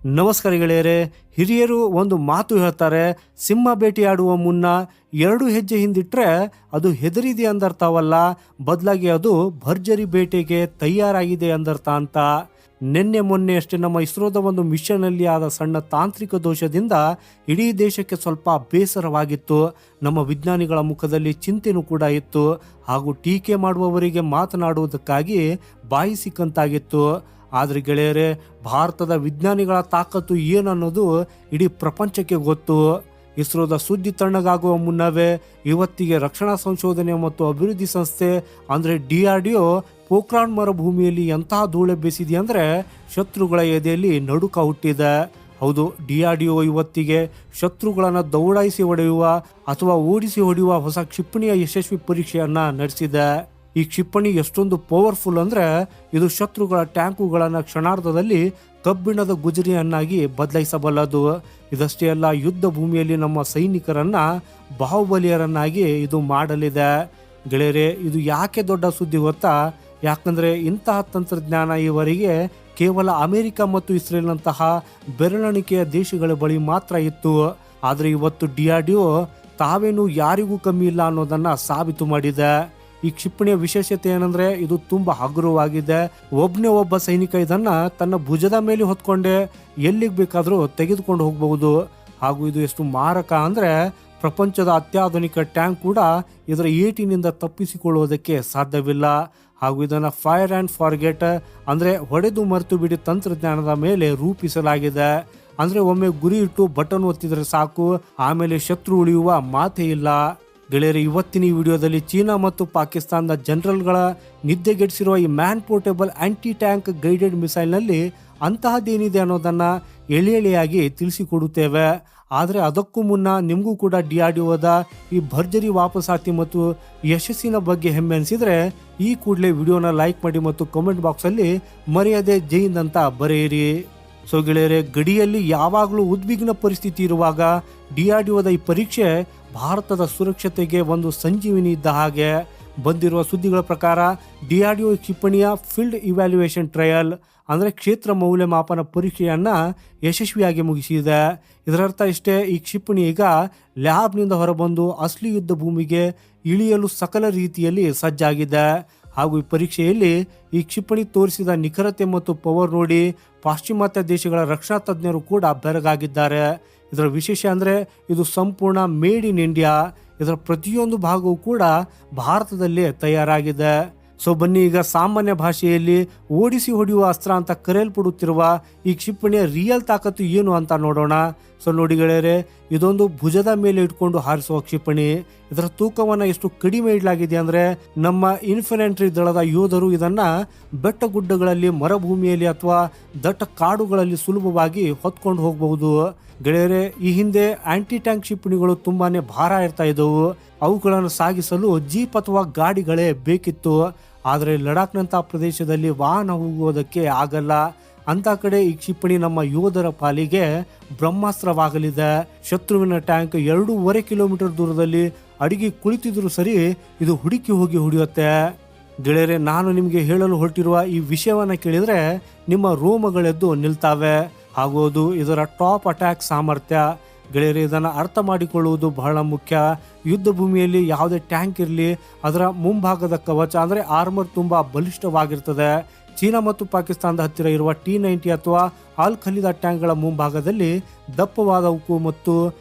ನಮಸ್ಕಾರ ಗೆಳೆಯರೇ. ಹಿರಿಯರು ಒಂದು ಮಾತು ಹೇಳ್ತಾರೆ, ಸಿಂಹ ಬೇಟೆಯಾಡುವ ಮುನ್ನ 2 ಹೆಜ್ಜೆ ಹಿಂದಿಟ್ರೆ ಅದು ಹೆದರಿದೆ ಅಂದರ್ಥವಲ್ಲ, ಬದಲಾಗಿ ಅದು ಭರ್ಜರಿ ಬೇಟೆಗೆ ತಯಾರಾಗಿದೆ ಅಂದರ್ಥ ಅಂತ. ನಿನ್ನೆ ಮೊನ್ನೆ ಅಷ್ಟೇ ನಮ್ಮ ಇಸ್ರೋದ ಒಂದು ಮಿಷನ್ ಅಲ್ಲಿ ಆದ ಸಣ್ಣ ತಾಂತ್ರಿಕ ದೋಷದಿಂದ ಇಡೀ ದೇಶಕ್ಕೆ ಸ್ವಲ್ಪ ಬೇಸರವಾಗಿತ್ತು. ನಮ್ಮ ವಿಜ್ಞಾನಿಗಳ ಮುಖದಲ್ಲಿ ಚಿಂತೆನೂ ಕೂಡ ಇತ್ತು, ಹಾಗೂ ಟೀಕೆ ಮಾಡುವವರಿಗೆ ಮಾತನಾಡುವುದಕ್ಕಾಗಿ ಬಾಯಿ ಸಿಕ್ಕಂತಾಗಿತ್ತು. ಆದರೆ ಗೆಳೆಯರೇ, ಭಾರತದ ವಿಜ್ಞಾನಿಗಳ ತಾಕತ್ತು ಏನನ್ನೋದು ಇಡೀ ಪ್ರಪಂಚಕ್ಕೆ ಗೊತ್ತು. ಇಸ್ರೋದ ಸುದ್ದಿ ತಣ್ಣಗಾಗುವ ಮುನ್ನವೇ ಇವತ್ತಿಗೆ ರಕ್ಷಣಾ ಸಂಶೋಧನೆ ಮತ್ತು ಅಭಿವೃದ್ಧಿ ಸಂಸ್ಥೆ ಅಂದರೆ DRDO ಪೋಖ್ರಾನ್ ಮರುಭೂಮಿಯಲ್ಲಿ ಎಂತಹ ಧೂಳೆಬ್ಬಿಸಿದೆ ಅಂದರೆ ಶತ್ರುಗಳ ಎದೆಯಲ್ಲಿ ನಡುಕ ಹುಟ್ಟಿದೆ. ಹೌದು, DRDO ಇವತ್ತಿಗೆ ಶತ್ರುಗಳನ್ನು ದೌಡಾಯಿಸಿ ಹೊಡೆಯುವ ಅಥವಾ ಓಡಿಸಿ ಹೊಡೆಯುವ ಹೊಸ ಕ್ಷಿಪಣಿಯ ಯಶಸ್ವಿ ಪರೀಕ್ಷೆಯನ್ನ ನಡೆಸಿದೆ. ಈ ಕ್ಷಿಪಣಿ ಎಷ್ಟೊಂದು ಪವರ್ಫುಲ್ ಅಂದ್ರೆ ಇದು ಶತ್ರುಗಳ ಟ್ಯಾಂಕುಗಳನ್ನು ಕ್ಷಣಾರ್ಧದಲ್ಲಿ ಕಬ್ಬಿಣದ ಗುಜರಿಯನ್ನಾಗಿ ಬದಲಾಯಿಸಬಲ್ಲದು. ಇದಷ್ಟೇ ಅಲ್ಲ, ಯುದ್ಧ ಭೂಮಿಯಲ್ಲಿ ನಮ್ಮ ಸೈನಿಕರನ್ನ ಬಾಹುಬಲಿಯರನ್ನಾಗಿ ಇದು ಮಾಡಲಿದೆ. ಗೆಳೆಯರೇ, ಇದು ಯಾಕೆ ದೊಡ್ಡ ಸುದ್ದಿ ಗೊತ್ತಾ? ಯಾಕಂದ್ರೆ ಇಂತಹ ತಂತ್ರಜ್ಞಾನ ಈವರೆಗೆ ಕೇವಲ ಅಮೆರಿಕ ಮತ್ತು ಇಸ್ರೇಲ್ನಂತಹ ಬೆರಳೆಣಿಕೆಯ ದೇಶಗಳ ಬಳಿ ಮಾತ್ರ ಇತ್ತು. ಆದರೆ ಇವತ್ತು DRDO ತಾವೇನು ಯಾರಿಗೂ ಕಮ್ಮಿ ಇಲ್ಲ ಅನ್ನೋದನ್ನ ಸಾಬೀತು ಮಾಡಿದೆ. ಈ ಕ್ಷಿಪಣಿಯ ವಿಶೇಷತೆ ಏನಂದ್ರೆ ಇದು ತುಂಬಾ ಹಗುರವಾಗಿದೆ. ಒಬ್ಬ ಸೈನಿಕ ಇದನ್ನ ತನ್ನ ಭುಜದ ಮೇಲೆ ಹೊತ್ಕೊಂಡೆ ಎಲ್ಲಿಗೆ ಬೇಕಾದ್ರೂ ತೆಗೆದುಕೊಂಡು ಹೋಗಬಹುದು. ಹಾಗೂ ಇದು ಎಷ್ಟು ಮಾರಕ ಅಂದ್ರೆ ಪ್ರಪಂಚದ ಅತ್ಯಾಧುನಿಕ ಟ್ಯಾಂಕ್ ಕೂಡ ಇದರ ಏಟಿನಿಂದ ತಪ್ಪಿಸಿಕೊಳ್ಳುವುದಕ್ಕೆ ಸಾಧ್ಯವಿಲ್ಲ. ಹಾಗೂ ಇದನ್ನ ಫೈರ್ ಅಂಡ್ ಫಾರ್ಗೆಟ್ ಅಂದ್ರೆ ಹೊಡೆದು ಮರೆತು ಬಿಡಿ ತಂತ್ರಜ್ಞಾನದ ಮೇಲೆ ರೂಪಿಸಲಾಗಿದೆ. ಅಂದ್ರೆ ಒಮ್ಮೆ ಗುರಿ ಇಟ್ಟು ಬಟನ್ ಒತ್ತಿದ್ರೆ ಸಾಕು, ಆಮೇಲೆ ಶತ್ರು ಉಳಿಯುವ ಮಾತೇ ಇಲ್ಲ. ಗೆಳೆಯರೆ, ಇವತ್ತಿನ ಈ ವಿಡಿಯೋದಲ್ಲಿ ಚೀನಾ ಮತ್ತು ಪಾಕಿಸ್ತಾನದ ಜನರಲ್ಗಳ ನಿದ್ದೆಗೆಡಿಸಿರುವ ಈ man portable aunty tank guided missile ನಲ್ಲಿ ಅಂತಹದ್ದೇನಿದೆ ಅನ್ನೋದನ್ನ ಎಳೆಯಾಗಿ ತಿಳಿಸಿಕೊಡುತ್ತೇವೆ. ಆದರೆ ಅದಕ್ಕೂ ಮುನ್ನ ನಿಮಗೂ ಕೂಡ DRDOದ ಈ ಭರ್ಜರಿ ವಾಪಸಾತಿ ಮತ್ತು ಯಶಸ್ಸಿನ ಬಗ್ಗೆ ಹೆಮ್ಮೆ ಅನಿಸಿದ್ರೆ ಈ ಕೂಡಲೇ ವಿಡಿಯೋನ ಲೈಕ್ ಮಾಡಿ ಮತ್ತು ಕಮೆಂಟ್ ಬಾಕ್ಸ್ ಅಲ್ಲಿ ಮರೆಯದೆ ಜೈ ಹಿಂದ್ ಅಂತ ಬರೆಯಿರಿ. ಸೊ ಗೆಳೆಯರೆ, ಗಡಿಯಲ್ಲಿ ಯಾವಾಗಲೂ ಉದ್ವಿಗ್ನ ಪರಿಸ್ಥಿತಿ ಇರುವಾಗ DRDOದ ಈ ಪರೀಕ್ಷೆ ಭಾರತದ ಸುರಕ್ಷತೆಗೆ ಒಂದು ಸಂಜೀವಿನಿ ಇದ್ದ ಹಾಗೆ. ಬಂದಿರುವ ಸುದ್ದಿಗಳ ಪ್ರಕಾರ DRDO ಕ್ಷಿಪಣಿಯ ಫೀಲ್ಡ್ ಇವ್ಯಾಲ್ಯೂಯೇಷನ್ ಟ್ರಯಲ್ ಅಂದ್ರೆ ಕ್ಷೇತ್ರ ಮೌಲ್ಯಮಾಪನ ಪರೀಕ್ಷೆಯನ್ನ ಯಶಸ್ವಿಯಾಗಿ ಮುಗಿಸಿದೆ. ಇದರರ್ಥ ಇಷ್ಟೇ, ಈ ಕ್ಷಿಪಣಿ ಈಗ ಲ್ಯಾಬ್ನಿಂದ ಹೊರಬಂದು ಅಸಲಿ ಯುದ್ಧ ಭೂಮಿಗೆ ಇಳಿಯಲು ಸಕಲ ರೀತಿಯಲ್ಲಿ ಸಜ್ಜಾಗಿದೆ. ಹಾಗೂ ಈ ಪರೀಕ್ಷೆಯಲ್ಲಿ ಈ ಕ್ಷಿಪಣಿ ತೋರಿಸಿದ ನಿಖರತೆ ಮತ್ತು ಪವರ್ ನೋಡಿ ಪಾಶ್ಚಿಮಾತ್ಯ ದೇಶಗಳ ರಕ್ಷಣಾ ತಜ್ಞರು ಕೂಡ ಬೆರಗಾಗಿದ್ದಾರೆ. ಇದರ ವಿಶೇಷ ಅಂದ್ರೆ ಇದು ಸಂಪೂರ್ಣ ಮೇಡ್ ಇನ್ ಇಂಡಿಯಾ. ಇದರ ಪ್ರತಿಯೊಂದು ಭಾಗವೂ ಕೂಡ ಭಾರತದಲ್ಲೇ ತಯಾರಾಗಿದೆ. ಸೊ ಬನ್ನಿ, ಈಗ ಸಾಮಾನ್ಯ ಭಾಷೆಯಲ್ಲಿ ಓಡಿಸಿ ಹೊಡೆಯುವ ಅಸ್ತ್ರ ಅಂತ ಕರೆಯಲ್ಪಡುತ್ತಿರುವ ಈ ಕ್ಷಿಪಣಿಯ ರಿಯಲ್ ತಾಕತ್ತು ಏನು ಅಂತ ನೋಡೋಣ. ಸೊ ನೋಡಿ ಗೆಳೆಯರೆ, ಇದೊಂದು ಭುಜದ ಮೇಲೆ ಇಟ್ಕೊಂಡು ಹಾರಿಸುವ ಕ್ಷಿಪಣಿ. ಇದರ ತೂಕವನ್ನ ಎಷ್ಟು ಕಡಿಮೆ ಇಡಲಾಗಿದೆ ಅಂದ್ರೆ ನಮ್ಮ ಇನ್ಫೆಂಟ್ರಿ ದಳದ ಯೋಧರು ಇದನ್ನ ಬೆಟ್ಟ ಗುಡ್ಡಗಳಲ್ಲಿ, ಮರುಭೂಮಿಯಲ್ಲಿ ಅಥವಾ ದಟ್ಟ ಕಾಡುಗಳಲ್ಲಿ ಸುಲಭವಾಗಿ ಹೊತ್ಕೊಂಡು ಹೋಗಬಹುದು. ಗೆಳೆಯರೆ, ಈ ಹಿಂದೆ ಆಂಟಿ ಟ್ಯಾಂಕ್ ಕ್ಷಿಪಣಿಗಳು ತುಂಬಾನೇ ಭಾರ ಇರ್ತಾ ಇದ್ದವು. ಅವುಗಳನ್ನು ಸಾಗಿಸಲು ಜೀಪ್ ಅಥವಾ ಗಾಡಿಗಳೇ ಬೇಕಿತ್ತು. ಆದರೆ ಲಡಾಖ್ನಂತಹ ಪ್ರದೇಶದಲ್ಲಿ ವಾಹನ ಹೋಗುವುದಕ್ಕೆ ಆಗಲ್ಲ. ಅಂತ ಕಡೆ ಈ ಕ್ಷಿಪಣಿ ನಮ್ಮ ಯೋಧರ ಪಾಲಿಗೆ ಬ್ರಹ್ಮಾಸ್ತ್ರವಾಗಲಿದೆ. ಶತ್ರುವಿನ ಟ್ಯಾಂಕ್ 2.5 ಕಿಲೋಮೀಟರ್ ದೂರದಲ್ಲಿ ಅಡಿಗೆ ಕುಳಿತಿದ್ರು ಸರಿ, ಇದು ಹುಡುಕಿ ಹೋಗಿ ಹೊಡೆಯುತ್ತೆ. ಗೆಳೆಯರೆ, ನಾನು ನಿಮಗೆ ಹೇಳಲು ಹೊರಟಿರುವ ಈ ವಿಷಯವನ್ನ ಕೇಳಿದ್ರೆ ನಿಮ್ಮ ರೋಮಗಳೆದ್ದು ನಿಲ್ತಾವೆ. ಹಾಗೂ ಅದು ಇದರ ಟಾಪ್ ಅಟ್ಯಾಕ್ ಸಾಮರ್ಥ್ಯ. ಗೆಳೆಯರೆ, ಇದನ್ನು ಅರ್ಥ ಮಾಡಿಕೊಳ್ಳುವುದು ಬಹಳ ಮುಖ್ಯ. ಯುದ್ಧ ಭೂಮಿಯಲ್ಲಿ ಯಾವುದೇ ಟ್ಯಾಂಕ್ ಇರಲಿ, ಅದರ ಮುಂಭಾಗದ ಕವಚ ಅಂದ್ರೆ ಆರ್ಮರ್ ತುಂಬಾ ಬಲಿಷ್ಠವಾಗಿರ್ತದೆ. ಚೀನಾ ಮತ್ತು ಪಾಕಿಸ್ತಾನದ ಹತ್ತಿರ ಇರುವ T-90 ಅಥವಾ ಆಲ್ ಖಲೀದ ಟ್ಯಾಂಕ್ಗಳ ಮುಂಭಾಗದಲ್ಲಿ ದಪ್ಪವಾದ ಉಕ್ಕು ಮತ್ತು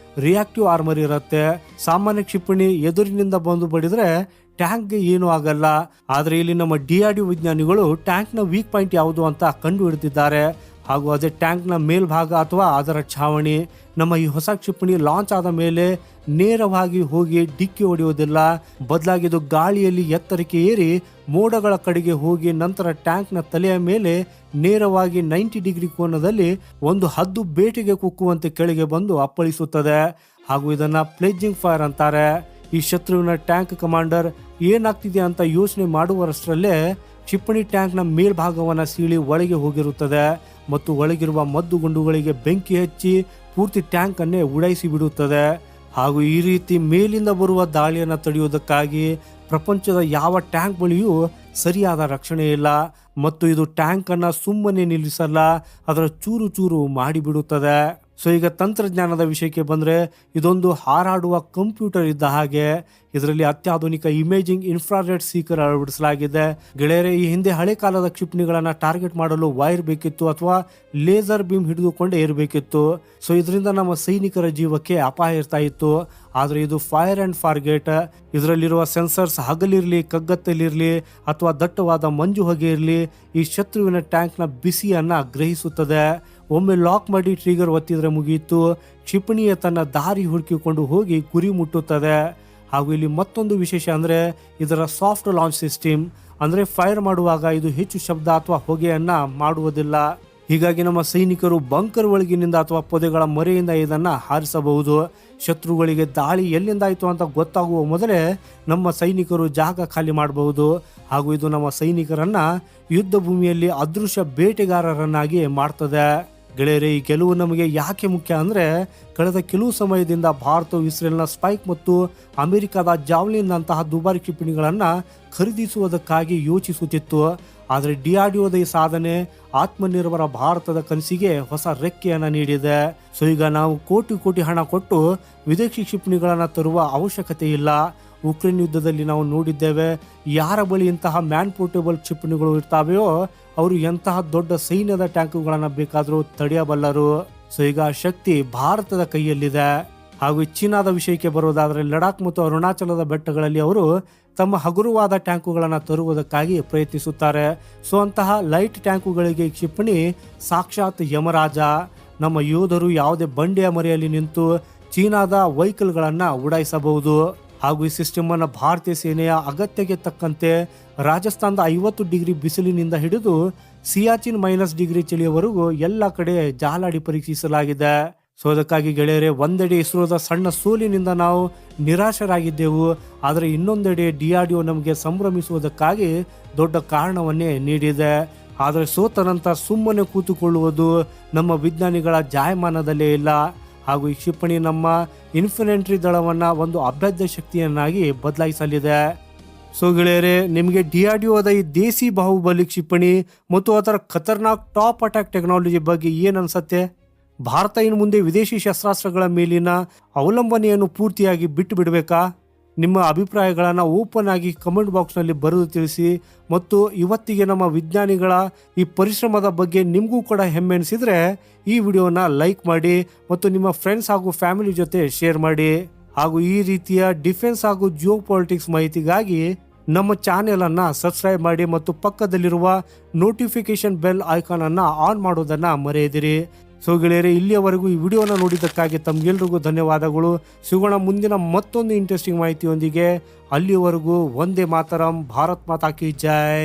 ರಿಯಾಕ್ಟಿವ್ ಆರ್ಮರ್ ಇರುತ್ತೆ. ಸಾಮಾನ್ಯ ಕ್ಷಿಪಣಿ ಎದುರಿನಿಂದ ಬಂದು ಬಡಿದ್ರೆ ಟ್ಯಾಂಕ್ಗೆ ಏನೂ ಆಗಲ್ಲ. ಆದರೆ ಇಲ್ಲಿ ನಮ್ಮ DRDO ವಿಜ್ಞಾನಿಗಳು ಟ್ಯಾಂಕ್ನ ವೀಕ್ ಪಾಯಿಂಟ್ ಯಾವುದು ಅಂತ ಕಂಡು ಹಿಡಿದಿದ್ದಾರೆ. ಹಾಗೂ ಅದೇ ಟ್ಯಾಂಕ್ನ ಮೇಲ್ಭಾಗ ಅಥವಾ ಅದರ ಛಾವಣಿ. ನಮ್ಮ ಈ ಹೊಸ ಕ್ಷಿಪಣಿ ಲಾಂಚ್ ಆದ ಮೇಲೆ ನೇರವಾಗಿ ಹೋಗಿ ಡಿಕ್ಕಿ ಹೊಡೆಯುವುದಿಲ್ಲ, ಬದಲಾಗಿ ಇದು ಗಾಳಿಯಲ್ಲಿ ಎತ್ತರಕ್ಕೆ ಏರಿ ಮೋಡಗಳ ಕಡೆಗೆ ಹೋಗಿ ನಂತರ ಟ್ಯಾಂಕ್ನ ತಲೆಯ ಮೇಲೆ ನೇರವಾಗಿ 90 ಡಿಗ್ರಿ ಕೋನದಲ್ಲಿ ಒಂದು ಹದ್ದು ಬೇಟೆಗೆ ಕುಕ್ಕುವಂತೆ ಕೆಳಗೆ ಬಂದು ಅಪ್ಪಳಿಸುತ್ತದೆ. ಹಾಗೂ ಇದನ್ನ ಪ್ಲೇಜಿಂಗ್ ಫೈರ್ ಅಂತಾರೆ. ಈ ಶತ್ರುವಿನ ಟ್ಯಾಂಕ್ ಕಮಾಂಡರ್ ಏನಾಗ್ತಿದೆ ಅಂತ ಯೋಚನೆ ಮಾಡುವಷ್ಟರಲ್ಲೇ ಕ್ಷಿಪಣಿ ಟ್ಯಾಂಕ್ನ ಮೇಲ್ಭಾಗವನ್ನ ಸೀಳಿ ಒಳಗೆ ಹೋಗಿರುತ್ತದೆ ಮತ್ತು ಒಳಗಿರುವ ಮದ್ದು ಗುಂಡುಗಳಿಗೆ ಬೆಂಕಿ ಹಚ್ಚಿ ಪೂರ್ತಿ ಟ್ಯಾಂಕ್ ಅನ್ನೇ ಉಡಾಯಿಸಿ ಬಿಡುತ್ತದೆ. ಹಾಗೂ ಈ ರೀತಿ ಮೇಲಿಂದ ಬರುವ ದಾಳಿಯನ್ನು ತಡೆಯುವುದಕ್ಕಾಗಿ ಪ್ರಪಂಚದ ಯಾವ ಟ್ಯಾಂಕ್ ಬಳಿಯೂ ಸರಿಯಾದ ರಕ್ಷಣೆ ಇಲ್ಲ. ಮತ್ತು ಇದು ಟ್ಯಾಂಕ್ ಅನ್ನ ಸುಮ್ಮನೆ ನಿಲ್ಲಿಸಲ್ಲ, ಅದರ ಚೂರು ಚೂರು ಮಾಡಿಬಿಡುತ್ತದೆ. ಸೊ ಈಗ ತಂತ್ರಜ್ಞಾನದ ವಿಷಯಕ್ಕೆ ಬಂದರೆ ಇದೊಂದು ಹಾರಾಡುವ ಕಂಪ್ಯೂಟರ್ ಇದ್ದ ಹಾಗೆ. ಇದರಲ್ಲಿ ಅತ್ಯಾಧುನಿಕ ಇಮೇಜಿಂಗ್ ಇನ್ಫ್ರಾರೆಡ್ ಸೀಕರ್ ಅಳವಡಿಸಲಾಗಿದೆ. ಗೆಳೆಯರೆ, ಈ ಹಿಂದೆ ಹಳೆ ಕಾಲದ ಕ್ಷಿಪಣಿಗಳನ್ನು ಟಾರ್ಗೆಟ್ ಮಾಡಲು ವೈರ್ ಬೇಕಿತ್ತು ಅಥವಾ ಲೇಸರ್ ಬೀಮ್ ಹಿಡಿದುಕೊಂಡೇ ಇರಬೇಕಿತ್ತು. ಸೊ ಇದರಿಂದ ನಮ್ಮ ಸೈನಿಕರ ಜೀವಕ್ಕೆ ಅಪಾಯ ಇರ್ತಾ ಇತ್ತು. ಆದರೆ ಇದು ಫೈರ್ ಅಂಡ್ ಫಾರ್ಗೆಟ್. ಇದರಲ್ಲಿರುವ ಸೆನ್ಸರ್ಸ್ ಹಗಲಿರಲಿ, ಕಗ್ಗತ್ತಲಿರಲಿ ಅಥವಾ ದಟ್ಟವಾದ ಮಂಜು ಹೊಗೆ ಇರಲಿ, ಈ ಶತ್ರುವಿನ ಟ್ಯಾಂಕ್ನ ಬಿಸಿಯನ್ನ ಗ್ರಹಿಸುತ್ತದೆ. ಒಮ್ಮೆ ಲಾಕ್ ಮಾಡಿ ಟ್ರಿಗರ್ ಒತ್ತಿದ್ರೆ ಮುಗಿಯಿತು, ಕ್ಷಿಪಣಿಯ ತನ್ನ ದಾರಿ ಹುಡುಕಿಕೊಂಡು ಹೋಗಿ ಗುರಿ ಮುಟ್ಟುತ್ತದೆ. ಹಾಗೂ ಇಲ್ಲಿ ಮತ್ತೊಂದು ವಿಶೇಷ ಅಂದರೆ ಇದರ ಸಾಫ್ಟ್ ಲಾಂಚ್ ಸಿಸ್ಟಮ್. ಅಂದರೆ ಫೈರ್ ಮಾಡುವಾಗ ಇದು ಹೆಚ್ಚು ಶಬ್ದ ಅಥವಾ ಹೊಗೆಯನ್ನ ಮಾಡುವುದಿಲ್ಲ. ಹೀಗಾಗಿ ನಮ್ಮ ಸೈನಿಕರು ಬಂಕರ್ ಒಳಗಿನಿಂದ ಅಥವಾ ಪೊದೆಗಳ ಮರೆಯಿಂದ ಇದನ್ನು ಹಾರಿಸಬಹುದು. ಶತ್ರುಗಳಿಗೆ ದಾಳಿ ಎಲ್ಲಿಂದಾಯಿತು ಅಂತ ಗೊತ್ತಾಗುವ ಮೊದಲೇ ನಮ್ಮ ಸೈನಿಕರು ಜಾಗ ಖಾಲಿ ಮಾಡಬಹುದು. ಹಾಗೂ ಇದು ನಮ್ಮ ಸೈನಿಕರನ್ನ ಯುದ್ಧ ಭೂಮಿಯಲ್ಲಿ ಅದೃಶ್ಯ ಬೇಟೆಗಾರರನ್ನಾಗಿ ಮಾಡ್ತದೆ. ಗೆಳೆಯರೆ, ಈ ಗೆಲುವು ನಮಗೆ ಯಾಕೆ ಮುಖ್ಯ ಅಂದರೆ ಕಳೆದ ಕೆಲವು ಸಮಯದಿಂದ ಭಾರತವು ಇಸ್ರೇಲ್ನ ಸ್ಪೈಕ್ ಮತ್ತು ಅಮೆರಿಕದ ಜಾವ್ಲಿನ್ ಅಂತಹ ದುಬಾರಿ ಕ್ಷಿಪಣಿಗಳನ್ನು ಖರೀದಿಸುವುದಕ್ಕಾಗಿ ಯೋಚಿಸುತ್ತಿತ್ತು. ಆದರೆ DRDOದ ಈ ಸಾಧನೆ ಆತ್ಮನಿರ್ಭರ ಭಾರತದ ಕನಸಿಗೆ ಹೊಸ ರೆಕ್ಕೆಯನ್ನು ನೀಡಿದೆ. ಸೊ ಈಗ ನಾವು ಕೋಟಿ ಕೋಟಿ ಹಣ ಕೊಟ್ಟು ವಿದೇಶಿ ಕ್ಷಿಪಣಿಗಳನ್ನು ತರುವ ಅವಶ್ಯಕತೆ ಇಲ್ಲ. ಉಕ್ರೇನ್ ಯುದ್ಧದಲ್ಲಿ ನಾವು ನೋಡಿದ್ದೇವೆ, ಯಾರ ಬಳಿ ಇಂತಹ ಮ್ಯಾನ್ ಪೋರ್ಟೇಬಲ್ ಕ್ಷಿಪಣಿಗಳು ಇರ್ತಾವೆಯೋ ಅವರು ಎಂತಹ ದೊಡ್ಡ ಸೈನ್ಯದ ಟ್ಯಾಂಕುಗಳನ್ನು ಬೇಕಾದರೂ ತಡೆಯಬಲ್ಲರು. ಸೊ ಈಗ ಶಕ್ತಿ ಭಾರತದ ಕೈಯಲ್ಲಿದೆ. ಹಾಗೂ ಚೀನಾದ ವಿಷಯಕ್ಕೆ ಬರೋದಾದರೆ ಲಡಾಖ್ ಮತ್ತು ಅರುಣಾಚಲದ ಬೆಟ್ಟಗಳಲ್ಲಿ ಅವರು ತಮ್ಮ ಹಗುರವಾದ ಟ್ಯಾಂಕುಗಳನ್ನು ತರುವುದಕ್ಕಾಗಿ ಪ್ರಯತ್ನಿಸುತ್ತಾರೆ. ಸೊ ಅಂತಹ ಲೈಟ್ ಟ್ಯಾಂಕುಗಳಿಗೆ ಕ್ಷಿಪಣಿ ಸಾಕ್ಷಾತ್ ಯಮರಾಜ. ನಮ್ಮ ಯೋಧರು ಯಾವುದೇ ಬಂಡೆಯ ಮರೆಯಲ್ಲಿ ನಿಂತು ಚೀನಾದ ವೆಹಿಕಲ್ಗಳನ್ನು ಉಡಾಯಿಸಬಹುದು. ಹಾಗೂ ಈ ಸಿಸ್ಟಮ್ ಅನ್ನು ಭಾರತೀಯ ಸೇನೆಯ ಅಗತ್ಯಕ್ಕೆ ತಕ್ಕಂತೆ ರಾಜಸ್ಥಾನದ 50 ಡಿಗ್ರಿ ಬಿಸಿಲಿನಿಂದ ಹಿಡಿದು ಸಿಯಾಚಿನ್ -ಡಿಗ್ರಿ ಚಳಿಯವರೆಗೂ ಎಲ್ಲ ಕಡೆ ಜಾಲಾಡಿ ಪರೀಕ್ಷಿಸಲಾಗಿದೆ. ಸೊ ಅದಕ್ಕಾಗಿ ಗೆಳೆಯರೆ, ಒಂದೆಡೆ ಇಸ್ರೋದ ಸಣ್ಣ ಸೋಲಿನಿಂದ ನಾವು ನಿರಾಶರಾಗಿದ್ದೆವು, ಆದರೆ ಇನ್ನೊಂದೆಡೆ DRDO ನಮಗೆ ಸಂಭ್ರಮಿಸುವುದಕ್ಕಾಗಿ ದೊಡ್ಡ ಕಾರಣವನ್ನೇ ನೀಡಿದೆ. ಆದರೆ ಸೋತ ನಂತರ ಸುಮ್ಮನೆ ಕೂತುಕೊಳ್ಳುವುದು ನಮ್ಮ ವಿಜ್ಞಾನಿಗಳ ಜಾಯಮಾನದಲ್ಲೇ ಇಲ್ಲ. ಹಾಗೂ ಈ ಕ್ಷಿಪಣಿ ನಮ್ಮ ಇನ್ಫೆಂಟ್ರಿ ದಳವನ್ನು ಒಂದು ಅಭ್ಯರ್ಥಿ ಶಕ್ತಿಯನ್ನಾಗಿ ಬದಲಾಯಿಸಲಿದೆ. ಸೊ ಗೆಳೆಯರೆ, ನಿಮಗೆ DRDOದ ಈ ದೇಸಿ ಬಾಹುಬಲಿ ಕ್ಷಿಪಣಿ ಮತ್ತು ಅದರ ಖತರ್ನಾಕ್ ಟಾಪ್ ಅಟ್ಯಾಕ್ ಟೆಕ್ನಾಲಜಿ ಬಗ್ಗೆ ಏನು ಅನ್ಸುತ್ತೆ? ಭಾರತ ಇನ್ನು ಮುಂದೆ ವಿದೇಶಿ ಶಸ್ತ್ರಾಸ್ತ್ರಗಳ ಮೇಲಿನ ಅವಲಂಬನೆಯನ್ನು ಪೂರ್ತಿಯಾಗಿ ಬಿಟ್ಟು ಬಿಡಬೇಕಾ? ನಿಮ್ಮ ಅಭಿಪ್ರಾಯಗಳನ್ನು ಓಪನ್ ಆಗಿ ಕಮೆಂಟ್ ಬಾಕ್ಸ್ನಲ್ಲಿ ಬರೆದು ತಿಳಿಸಿ. ಮತ್ತು ಇವತ್ತಿಗೆ ನಮ್ಮ ವಿಜ್ಞಾನಿಗಳ ಈ ಪರಿಶ್ರಮದ ಬಗ್ಗೆ ನಿಮಗೂ ಕೂಡ ಹೆಮ್ಮೆ ಅನಿಸಿದರೆ ಈ ವಿಡಿಯೋನ ಲೈಕ್ ಮಾಡಿ ಮತ್ತು ನಿಮ್ಮ ಫ್ರೆಂಡ್ಸ್ ಹಾಗೂ ಫ್ಯಾಮಿಲಿ ಜೊತೆ ಶೇರ್ ಮಾಡಿ. ಹಾಗೂ ಈ ರೀತಿಯ ಡಿಫೆನ್ಸ್ ಹಾಗೂ ಜಿಯೋ ಪಾಲಿಟಿಕ್ಸ್ ಮಾಹಿತಿಗಾಗಿ ನಮ್ಮ ಚಾನೆಲ್ ಅನ್ನ ಸಬ್ಸ್ಕ್ರೈಬ್ ಮಾಡಿ ಮತ್ತು ಪಕ್ಕದಲ್ಲಿರುವ ನೋಟಿಫಿಕೇಶನ್ ಬೆಲ್ ಐಕಾನ್ ಅನ್ನ ಆನ್ ಮಾಡೋದನ್ನ ಮರೆಯದಿರಿ. ಸೊ ಗೆಳೆಯರೆ, ಇಲ್ಲಿಯವರೆಗೂ ಈ ವಿಡಿಯೋನ ನೋಡಿದ್ದಕ್ಕಾಗಿ ತಮ್ಗೆಲ್ರಿಗೂ ಧನ್ಯವಾದಗಳು. ಸಿಗೋಣ ಮುಂದಿನ ಮತ್ತೊಂದು ಇಂಟ್ರೆಸ್ಟಿಂಗ್ ಮಾಹಿತಿಯೊಂದಿಗೆ. ಅಲ್ಲಿಯವರೆಗೂ ವಂದೇ ಮಾತರಂ, ಭಾರತ್ ಮಾತಾ ಕಿ ಜೈ.